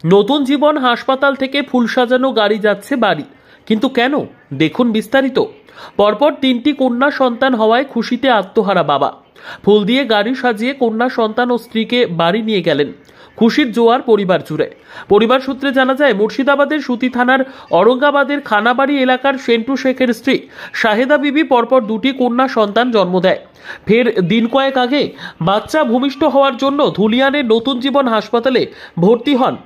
নতুন জীবন হাসপাতাল থেকে ফুল সাজানো গাড়ি যাচ্ছে বাড়ি, কিন্তু কেন? দেখুন বিস্তারিত। পরপর 3টি কন্যা সন্তান হওয়ায় খুশিতে আত্মহারা বাবা। ফুল দিয়ে গাড়ি সাজিয়ে কন্যা সন্তান ও স্ত্রীকে বাড়ি নিয়ে গেলেন। খুশির জোয়ার পরিবার জুড়ে। পরিবার সূত্রে জানা যায়, মুর্শিদাবাদের সুতি থানার অরঙ্গাবাদের খানাবাড়ি এলাকার সেন্টু শেখের স্ত্রী শাহেদা বিবি পরপর 2টি কন্যা সন্তান জন্ম দেয়। ফের দিন কয়েক আগে বাচ্চা ভূমিষ্ঠ হওয়ার জন্য ধুলিয়ানের নতুন জীবন হাসপাতালে ভর্তি হন।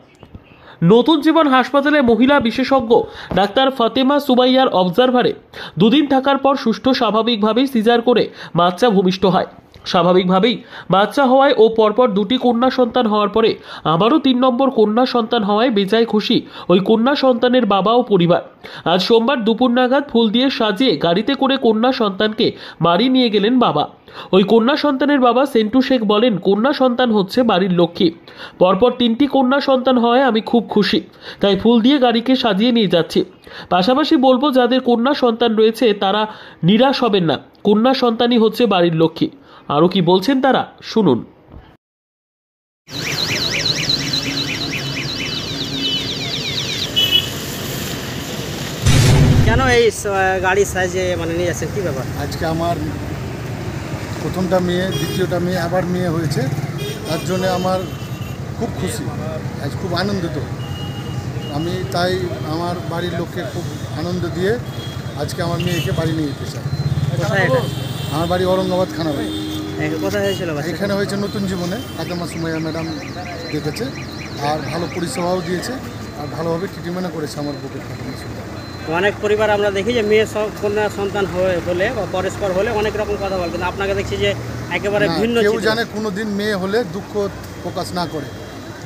নতুন জীবন হাসপাতালে মহিলা বিশেষজ্ঞ ডাক্তার ফাতেমা সুবাইয়ার অবজারভারে 2 দিন থাকার পর সুষ্ঠু স্বাভাবিকভাবেই সিজার করে বাচ্চা ভূমিষ্ঠ হয়। স্বাভাবিকভাবেই বাচ্চা হওয়ায় ও পরপর 2টি কন্যা সন্তান হওয়ার পরে আবারও 3 নম্বর কন্যা সন্তান হওয়ায় বেজায় খুশি ওই কন্যা সন্তানের বাবা ও পরিবার। আজ সোমবার দুপুর নাগাদ ফুল দিয়ে সাজিয়ে গাড়িতে করে কন্যা সন্তানকে বাড়ি নিয়ে গেলেন বাবা। ওই কন্যা সন্তানের বাবা সেন্টু শেখ বলেন, কন্যা সন্তান হচ্ছে বাড়ির লক্ষ্মী। পরপর 3টি কন্যা সন্তান হওয়ায় আমি খুব খুশি, তাই ফুল দিয়ে গাড়িকে সাজিয়ে নিয়ে যাচ্ছি। পাশাপাশি বলবো, যাদের কন্যা সন্তান রয়েছে তারা নিরাশ হবেন না, কন্যা সন্তানই হচ্ছে বাড়ির লক্ষ্মী। আরও কি বলছেন তারা, শুনুন। কেন এই গাড়ি সাইজে মানে নিয়ে যাচ্ছেন, কি ব্যাপার? আজকে আমার প্রথমটা মেয়ে, দ্বিতীয়টা মেয়ে, আবার মেয়ে হয়েছে, তার জন্য আমার খুব খুশি, আজ খুব আনন্দিত আমি। তাই আমার বাড়ির লোককে খুব আনন্দ দিয়ে আজকে আমার মেয়েকে বাড়ি নিয়ে যেতে চাই। কোথায় এটা? আমার বাড়ি অরঙ্গাবাদ খানাবাড়ি। কোথায় হয়েছিল? এখানে হয়েছে নতুন জীবনে, ফাতেমা সুমাইয়া ম্যাডাম দেখেছে আর ভালো পরিষেবাও দিয়েছে আর ভালোভাবে ট্রিটমেন্টও করেছে আমার বুকের ফাতেমা সুমাইয়া। অনেক পরিবার আমরা দেখি যে মেয়ে কন্যা সন্তান হলে বা পরস্পর হলে অনেক রকম কথা বলে, কিন্তু আপনাকে দেখছি যে একেবারে ভিন্ন। কেউ জানে কোনো দিন মেয়ে হলে দুঃখ প্রকাশ না করে,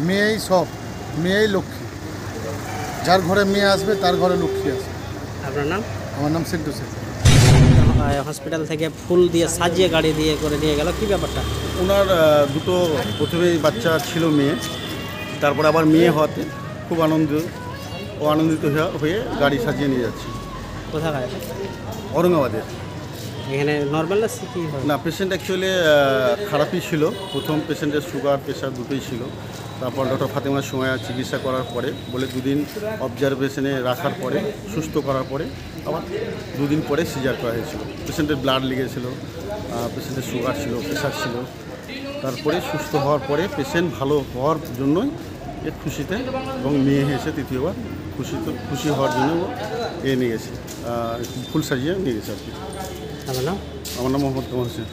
মেয়েই সব, মেয়েই লক্ষ্মী। যার ঘরে মেয়ে আসবে তার ঘরে লক্ষ্মী আসবে। আপনার নাম? আমার নাম সেন্টু শেখ। হসপিটাল থেকে ফুল দিয়ে সাজিয়ে গাড়ি দিয়ে করে নিয়ে গেল, কি ব্যাপারটা? ওনার দুটো প্রথমেই বাচ্চা ছিল মেয়ে, তারপরে আবার মেয়ে হওয়াতে খুব আনন্দিত হয়ে গাড়ি সাজিয়ে নিয়ে যাচ্ছি। কোথায়? অরঙ্গাবাদের। এখানে নর্মাল না কি? না, পেশেন্ট অ্যাকচুয়ালি খারাপই ছিল। প্রথম পেশেন্টের সুগার প্রেশার দুটোই ছিল। তারপর ডক্টর ফাতেমা সুমাইয়া চিকিৎসা করার পরে বলে 2 দিন অবজারভেশনে রাখার পরে সুস্থ করার পরে আবার 2 দিন পরে সিজার করা হয়েছিল। পেশেন্টের ব্লাড লেগেছিল, পেশেন্টের সুগার ছিল, প্রেশার ছিল। তারপরে সুস্থ হওয়ার পরে পেশেন্ট ভালো হওয়ার জন্যই এর খুশিতে, এবং মেয়ে এসে তৃতীয়বার খুশি হওয়ার জন্য নিয়ে গেছে, ফুল সাজিয়ে নিয়ে গেছে আর কি। আমার নাম? আমার নাম মোহাম্মদ কামাল হোসেন।